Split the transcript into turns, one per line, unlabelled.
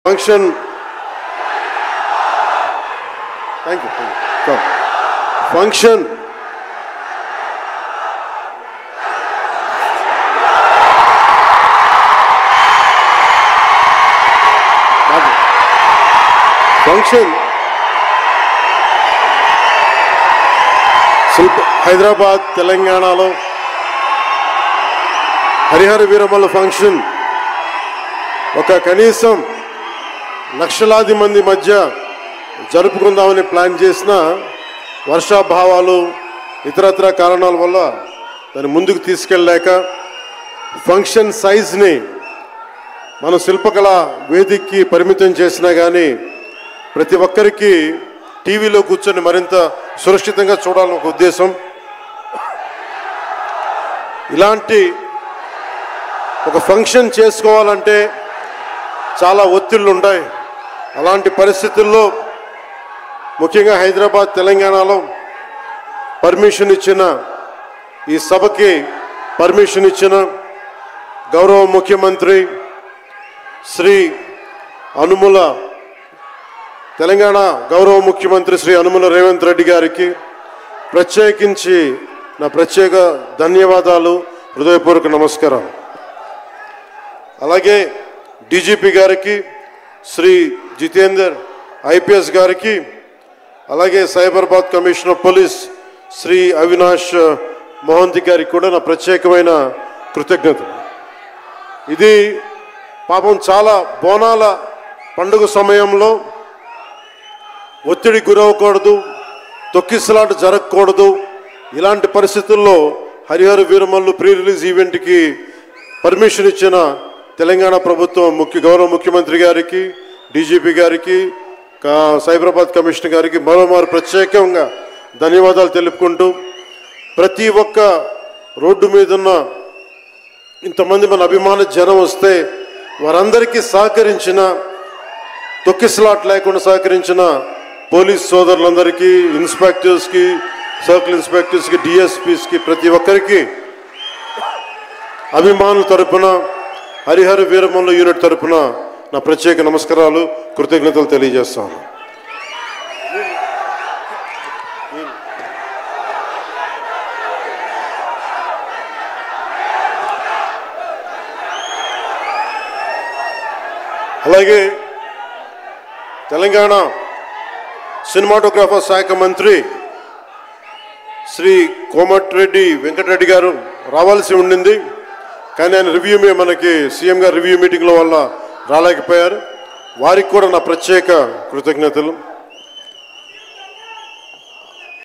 Function thank you function Hyderabad తెలంగాణలో Harihara Veeramalla function ఒక కనీసం లక్షలాది మంది మధ్య జరుపుకుందామని ప్లాన్ చేసిన వర్షాభావాలు ఇతరత్ర కారణాల వల్ల దాన్ని ముందుకు తీసుకెళ్ళలేక ఫంక్షన్ సైజ్ని మన శిల్పకళ వేదికకి పరిమితం చేసినా కానీ ప్రతి ఒక్కరికి టీవీలో కూర్చొని మరింత సురక్షితంగా చూడాలని ఒక ఉద్దేశం. ఇలాంటి ఒక ఫంక్షన్ చేసుకోవాలంటే చాలా ఒత్తిళ్ళు ఉంటాయి. అలాంటి పరిస్థితుల్లో ముఖ్యంగా హైదరాబాద్ తెలంగాణలో పర్మిషన్ ఇచ్చిన ఈ సభకి పర్మిషన్ ఇచ్చిన గౌరవ ముఖ్యమంత్రి శ్రీ అనుముల తెలంగాణ గౌరవ ముఖ్యమంత్రి శ్రీ అనుముల రేవంత్ రెడ్డి గారికి ప్రత్యేకించి నా ప్రత్యేక ధన్యవాదాలు, హృదయపూర్వక నమస్కారం. అలాగే డీజీపీ గారికి, శ్రీ జితేందర్ ఐపీఎస్ గారికి, అలాగే Cyberabad commissioner of police Shri Avinash Mohanty గారికి కూడా నా ప్రత్యేకమైన కృతజ్ఞతలు. ఇది పాపం చాలా బోనాల పండుగ సమయంలో ఒత్తిడి గురవకూడదు, తొక్కిసలాట జరగకూడదు. ఇలాంటి పరిస్థితుల్లో హరిహర వీరమల్లు ప్రీ రిలీజ్ ఈవెంట్కి పర్మిషన్ ఇచ్చిన తెలంగాణ ప్రభుత్వం గౌరవ ముఖ్యమంత్రి గారికి, డీజీపీ గారికి, సైబరాబాద్ కమిషనర్ గారికి మరోమారు ప్రత్యేకంగా ధన్యవాదాలు తెలుపుకుంటూ, ప్రతి ఒక్క రోడ్డు మీద ఉన్న ఇంతమంది మన అభిమాన జనం వస్తే వారందరికీ సహకరించిన, తొక్కిసలాట్ లేకుండా సహకరించిన పోలీస్ సోదరులందరికీ, ఇన్స్పెక్టర్స్కి, సర్కిల్ ఇన్స్పెక్టర్స్కి, డిఎస్పీస్కి, ప్రతి ఒక్కరికి అభిమానుల తరపున, హరిహర వీరమల్లు యూనిట్ తరపున నా ప్రత్యేక నమస్కారాలు, కృతజ్ఞతలు తెలియజేస్తాను. అలాగే తెలంగాణ సినిమాటోగ్రాఫర్ శాఖ మంత్రి శ్రీ కోమటిరెడ్డి వెంకటరెడ్డి గారు రావాల్సి ఉండింది. కానీ ఆయన మనకి సీఎం గారు రివ్యూ మీటింగ్ల వల్ల రాలేకపోయారు. వారికి కూడా నా ప్రత్యేక కృతజ్ఞతలు.